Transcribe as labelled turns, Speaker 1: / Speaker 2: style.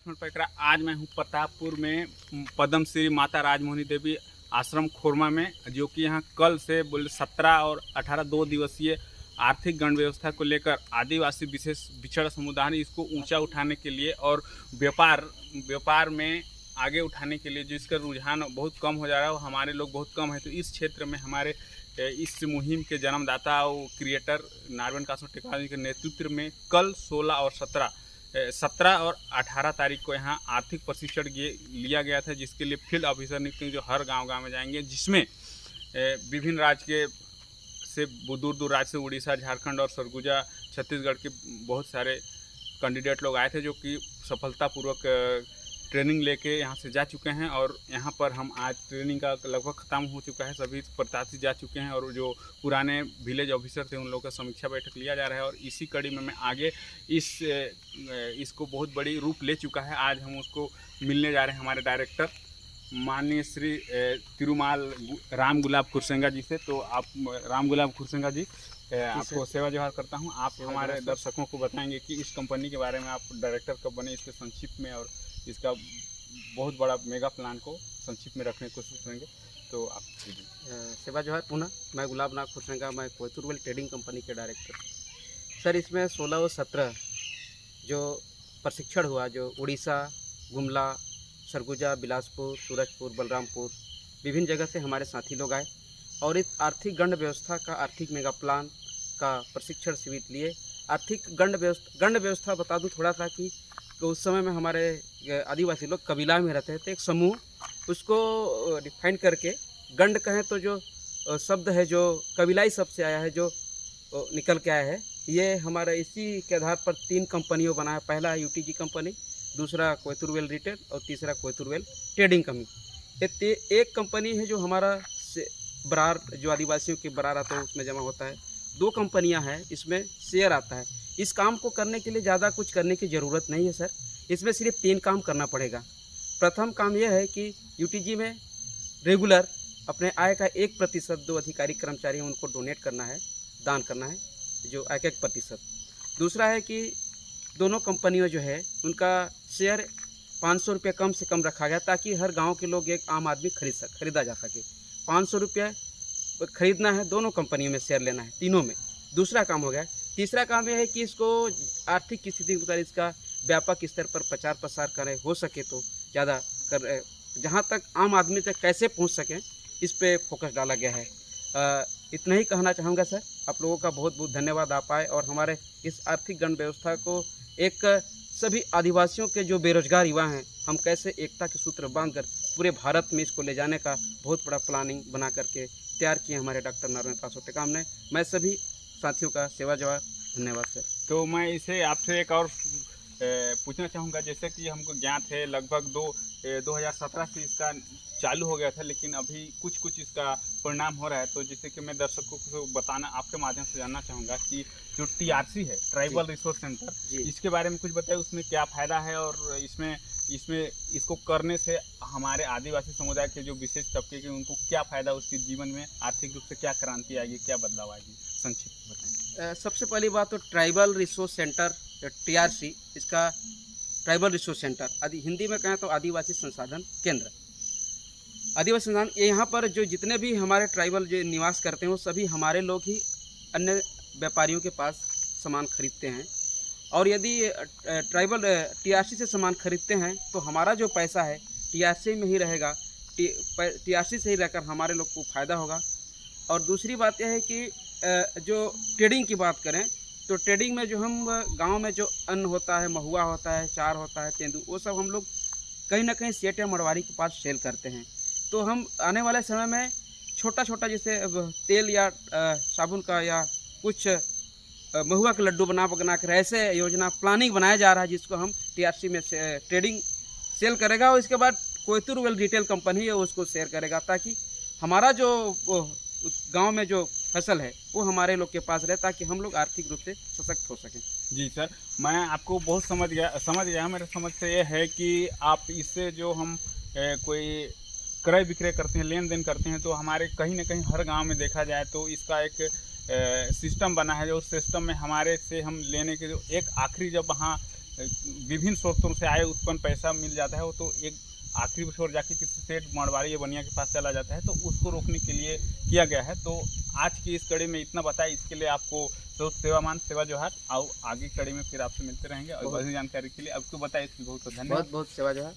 Speaker 1: लक्ष्मण पैकरा। आज मैं हूं प्रतापपुर में पद्म श्री माता राजमोहिनी देवी आश्रम खोरमा में, जो कि यहां कल से 17 और 18 2 दिवसीय आर्थिक गण व्यवस्था को लेकर आदिवासी विशेष पिछड़ा समुदाय इसको ऊंचा उठाने के लिए और व्यापार में आगे उठाने के लिए, जिसका रुझान बहुत कम हो जा रहा है और हमारे लोग बहुत कम है। तो इस क्षेत्र में हमारे इस मुहिम के जन्मदाता और क्रिएटर नारायण कासो टेकाम के नेतृत्व में कल 16 और 17 और 18 तारीख को यहाँ आर्थिक प्रशिक्षण लिया गया था, जिसके लिए फील्ड ऑफिसर नियुक्त जो हर गांव में जाएंगे, जिसमें विभिन्न राज्य के से दूर राज्य से उड़ीसा, झारखंड और सरगुजा छत्तीसगढ़ के बहुत सारे कैंडिडेट लोग आए थे, जो कि सफलतापूर्वक ट्रेनिंग लेके यहाँ से जा चुके हैं। और यहाँ पर हम आज ट्रेनिंग का लगभग ख़त्म हो चुका है, सभी प्रत्याशी जा चुके हैं और जो पुराने विलेज ऑफिसर थे उन लोगों का समीक्षा बैठक लिया जा रहा है। और इसी कड़ी में मैं आगे इसको बहुत बड़ी रूप ले चुका है। आज हम उसको मिलने जा रहे हैं हमारे डायरेक्टर माननीय श्री तिरुमाल राम गुलाब खुरसेंगा जी से। तो आप राम गुलाब खुरसेंगा जी, आपको सेवा जोहार करता हूं। आप हमारे दर्शकों को बताएंगे कि इस कंपनी के बारे में, आप डायरेक्टर कब बने, इसके संक्षिप्त में, और इसका बहुत बड़ा मेगा प्लान को संक्षिप्त में रखने की कोशिश करेंगे। तो आप
Speaker 2: सेवा जोहार पुनः। मैं गुलाब नाग खुरसेंगा, मैं कोयतुरवेल ट्रेडिंग कंपनी के डायरेक्टर। सर, इसमें 16 और 17 जो प्रशिक्षण हुआ, जो उड़ीसा, गुमला, सरगुजा, बिलासपुर, सूरजपुर, बलरामपुर, विभिन्न जगह से हमारे साथी लोग आए और इस आर्थिक गण व्यवस्था का, आर्थिक मेगा प्लान का प्रशिक्षण शिविर लिए। आर्थिक गण व्यवस्था बता दूं थोड़ा सा कि उस समय में हमारे आदिवासी लोग कबीला में रहते थे, एक समूह, उसको डिफाइन करके गंड कहें तो जो शब्द है जो कबीलाई शब्द से आया है, जो निकल के आया है, ये हमारा इसी के आधार पर 3 कंपनियों बनाया। पहला है यूटीजी कंपनी, दूसरा कोयतुरवेल रिटेल और तीसरा कोयतुरवेल ट्रेडिंग कंपनी। ये एक कंपनी है जो हमारा बरार, जो आदिवासियों के बरार आता है उसमें जमा होता है। 2 कंपनियां हैं, इसमें शेयर आता है। इस काम को करने के लिए ज़्यादा कुछ करने की ज़रूरत नहीं है सर, इसमें सिर्फ 3 काम करना पड़ेगा। प्रथम काम यह है कि यूटीजी में रेगुलर अपने आय का 1% जो अधिकारी कर्मचारी हैं उनको डोनेट करना है, दान करना है, जो 1%। दूसरा है कि दोनों कंपनियों जो है उनका शेयर 500 रुपये कम से कम रखा गया, ताकि हर गांव के लोग, एक आम आदमी खरीदा जा सके। 500 रुपये खरीदना है, दोनों कंपनियों में शेयर लेना है, तीनों में। दूसरा काम हो गया। तीसरा काम यह है कि इसको आर्थिक स्थिति के अनुसार इसका व्यापक स्तर पर प्रचार प्रसार करें, हो सके तो ज़्यादा कर, जहाँ तक आम आदमी तक कैसे पहुँच सकें, इस पे फोकस डाला गया है। इतना ही कहना चाहूँगा सर। आप लोगों का बहुत बहुत धन्यवाद आप आए और हमारे इस आर्थिक गण व्यवस्था को एक सभी आदिवासियों के जो बेरोजगार युवा हैं, हम कैसे एकता के सूत्र बांधकर पूरे भारत में इसको ले जाने का बहुत बड़ा प्लानिंग बना करके तैयार किए हमारे डॉक्टर नारायण कासो टेकाम ने। मैं सभी साथियों का सेवा जवाब धन्यवाद सर।
Speaker 1: तो मैं इसे आपसे एक और पूछना चाहूँगा, जैसे कि हमको ज्ञात है लगभग 2017 से इसका चालू हो गया था, लेकिन अभी कुछ इसका परिणाम हो रहा है। तो जैसे कि मैं दर्शकों को बताना, आपके माध्यम से जानना चाहूँगा कि जो TRC है, ट्राइबल रिसोर्स सेंटर, इसके बारे में कुछ बताइए, उसमें क्या फ़ायदा है और इसमें इसको करने से हमारे आदिवासी समुदाय के जो विशेष तबके के उनको क्या फ़ायदा, उसके जीवन में आर्थिक रूप से क्या क्रांति आएगी, क्या बदलाव आएगी, संक्षिप्त बताएं।
Speaker 2: सबसे पहली बात तो ट्राइबल रिसोर्स सेंटर TRC, इसका ट्राइबल रिसोर्स सेंटर हिंदी में कहें तो आदिवासी संसाधन केंद्र। आदिवासी संसाधन, यहाँ पर जो जितने भी हमारे ट्राइबल जो निवास करते हैं वो सभी हमारे लोग ही अन्य व्यापारियों के पास सामान खरीदते हैं। और यदि ट्राइबल TRC से सामान खरीदते हैं तो हमारा जो पैसा है TRC में ही रहेगा, TRC से ही रहकर हमारे लोग को फ़ायदा होगा। और दूसरी बात यह है कि जो ट्रेडिंग की बात करें तो ट्रेडिंग में जो हम गांव में जो अन्न होता है, महुआ होता है, चार होता है, तेंदू, वो सब हम लोग कहीं ना कहीं सेठ या मड़वारी के पास सेल करते हैं। तो हम आने वाले समय में छोटा छोटा जैसे तेल या साबुन का या कुछ महुआ के लड्डू बना कर ऐसे योजना प्लानिंग बनाया जा रहा है, जिसको हम TRC में ट्रेडिंग सेल करेगा और इसके बाद कोयतुरवेल रिटेल कंपनी है उसको शेयर करेगा, ताकि हमारा जो गांव में जो फसल है वो हमारे लोग के पास रहे, ताकि हम लोग आर्थिक रूप से सशक्त हो सकें।
Speaker 1: जी सर, मैं आपको बहुत समझ गया। मेरे समझ से ये है कि आप इससे जो हम कोई क्रय विक्रय करते हैं, लेन देन करते हैं, तो हमारे कहीं ना कहीं हर गांव में देखा जाए तो इसका एक सिस्टम बना है, जो उस सिस्टम में हमारे से हम लेने के जो एक आखिरी जब वहाँ विभिन्न स्रोतों से आए उत्पन्न पैसा मिल जाता है, वो तो एक आखिरी छोर जाके किसी सेठ मरवाड़ी या बनिया के पास चला जाता है, तो उसको रोकने के लिए किया गया है। तो आज की इस कड़ी में इतना बताया, इसके लिए आपको बहुत सेवामान सेवा जोहार। आओ आगे कड़ी में फिर आपसे मिलते रहेंगे और बढ़ी जानकारी के लिए आपको बताया इसकी बहुत धन्यवाद।
Speaker 2: बहुत बहुत सेवा जोहार।